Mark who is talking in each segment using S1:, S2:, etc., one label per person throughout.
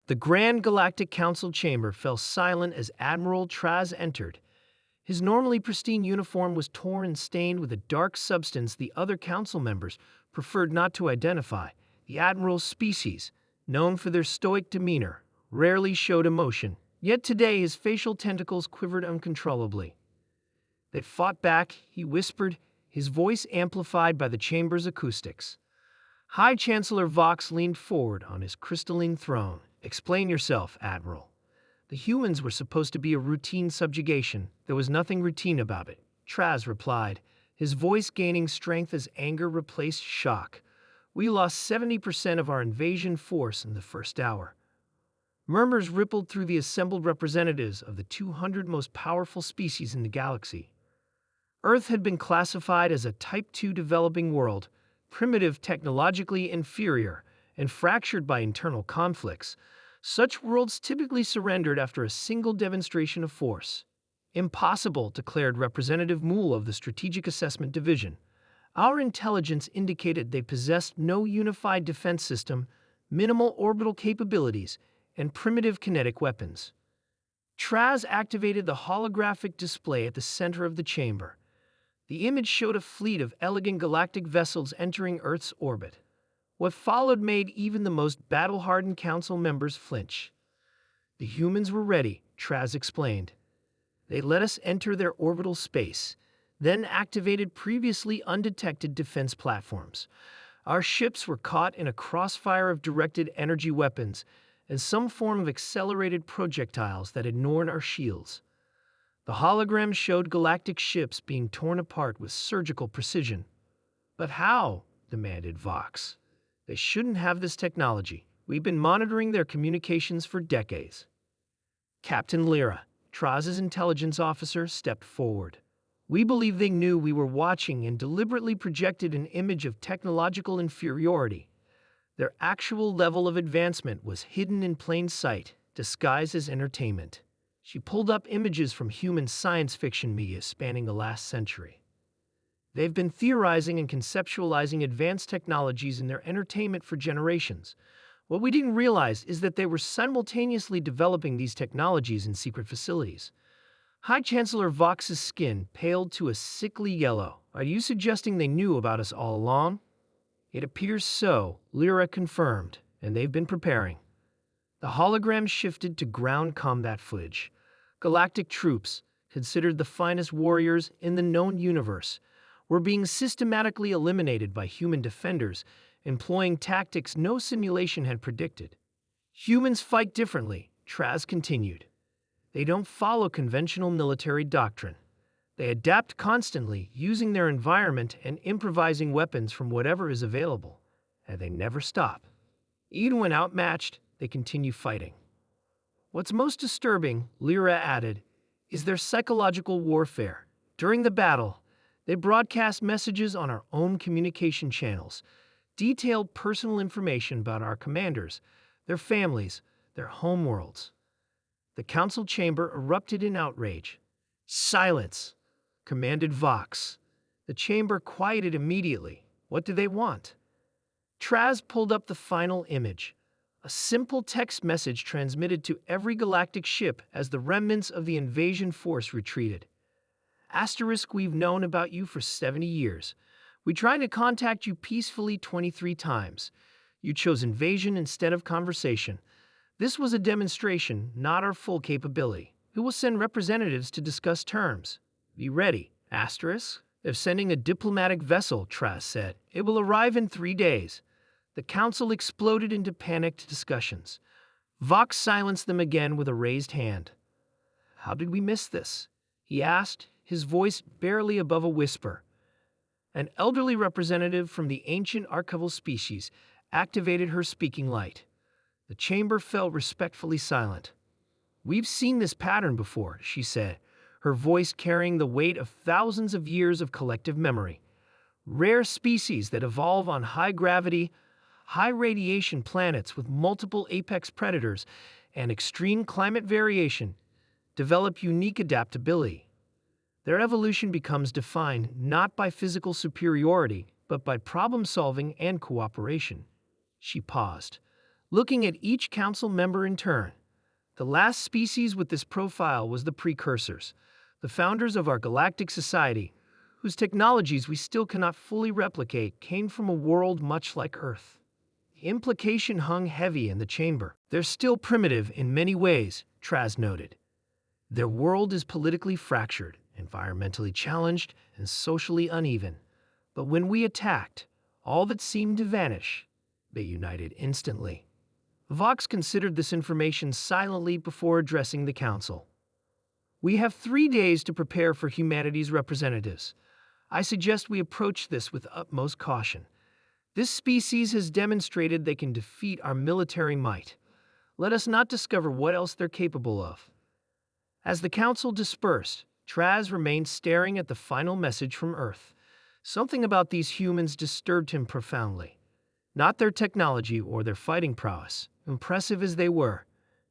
S1: The Grand Galactic Council chamber fell silent as Admiral Traz entered. His normally pristine uniform was torn and stained with a dark substance the other council members preferred not to identify. The Admiral's species, known for their stoic demeanor, rarely showed emotion, yet today his facial tentacles quivered uncontrollably. They fought back, he whispered, his voice amplified by the chamber's acoustics. High Chancellor Vox leaned forward on his crystalline throne. Explain yourself, Admiral. The humans were supposed to be a routine subjugation. There was nothing routine about it, Traz replied, his voice gaining strength as anger replaced shock. We lost 70% of our invasion force in the first hour. Murmurs rippled through the assembled representatives of the 200 most powerful species in the galaxy. Earth had been classified as a Type 2 developing world, primitive, technologically inferior, and fractured by internal conflicts. Such worlds typically surrendered after a single demonstration of force. Impossible, declared Representative Moole of the Strategic Assessment Division. Our intelligence indicated they possessed no unified defense system, minimal orbital capabilities, and primitive kinetic weapons. Traz activated the holographic display at the center of the chamber. The image showed a fleet of elegant galactic vessels entering Earth's orbit. What followed made even the most battle-hardened council members flinch. The humans were ready, Traz explained. They let us enter their orbital space, then activated previously undetected defense platforms. Our ships were caught in a crossfire of directed energy weapons and some form of accelerated projectiles that ignored our shields. The hologram showed galactic ships being torn apart with surgical precision. But how? Demanded Vox. They shouldn't have this technology. We've been monitoring their communications for decades. Captain Lyra, Traz's intelligence officer, stepped forward. We believe they knew we were watching and deliberately projected an image of technological inferiority. Their actual level of advancement was hidden in plain sight, disguised as entertainment. She pulled up images from human science fiction media spanning the last century. They've been theorizing and conceptualizing advanced technologies in their entertainment for generations. What we didn't realize is that they were simultaneously developing these technologies in secret facilities. High Chancellor Vox's skin paled to a sickly yellow. Are you suggesting they knew about us all along? It appears so, Lyra confirmed, and they've been preparing. The hologram shifted to ground combat footage. Galactic troops, considered the finest warriors in the known universe, were being systematically eliminated by human defenders, employing tactics no simulation had predicted. Humans fight differently, Traz continued. They don't follow conventional military doctrine. They adapt constantly, using their environment and improvising weapons from whatever is available. And they never stop. Even when outmatched, they continue fighting. What's most disturbing, Lyra added, is their psychological warfare. During the battle, they broadcast messages on our own communication channels, detailed personal information about our commanders, their families, their homeworlds. The council chamber erupted in outrage. Silence, commanded Vox. The chamber quieted immediately. What do they want? Traz pulled up the final image. A simple text message transmitted to every galactic ship as the remnants of the invasion force retreated. Asterisk, we've known about you for 70 years. We tried to contact you peacefully 23 times. You chose invasion instead of conversation. This was a demonstration, not our full capability. We will send representatives to discuss terms. Be ready. Asterisk. They're sending a diplomatic vessel, Traz said. It will arrive in 3 days. The council exploded into panicked discussions. Vox silenced them again with a raised hand. How did we miss this? He asked, his voice barely above a whisper. An elderly representative from the ancient archival species activated her speaking light. The chamber fell respectfully silent. We've seen this pattern before, she said, her voice carrying the weight of thousands of years of collective memory. Rare species that evolve on high-gravity, high-radiation planets with multiple apex predators and extreme climate variation develop unique adaptability. Their evolution becomes defined not by physical superiority, but by problem-solving and cooperation. She paused, Looking at each council member in turn, the last species with this profile was the precursors, the founders of our galactic society, whose technologies we still cannot fully replicate, came from a world much like Earth. The implication hung heavy in the chamber. They're still primitive in many ways, Traz noted. Their world is politically fractured, environmentally challenged, and socially uneven. But when we attacked, all that seemed to vanish, they united instantly. Vox considered this information silently before addressing the council. We have 3 days to prepare for humanity's representatives. I suggest we approach this with utmost caution. This species has demonstrated they can defeat our military might. Let us not discover what else they're capable of. As the council dispersed, Traz remained staring at the final message from Earth. Something about these humans disturbed him profoundly. Not their technology or their fighting prowess, impressive as they were.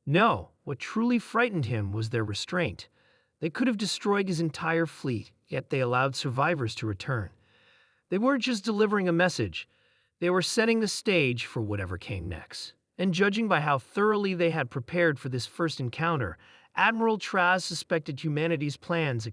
S1: No, what truly frightened him was their restraint. They could have destroyed his entire fleet, yet they allowed survivors to return. They weren't just delivering a message, they were setting the stage for whatever came next. And judging by how thoroughly they had prepared for this first encounter, Admiral Traz suspected humanity's plans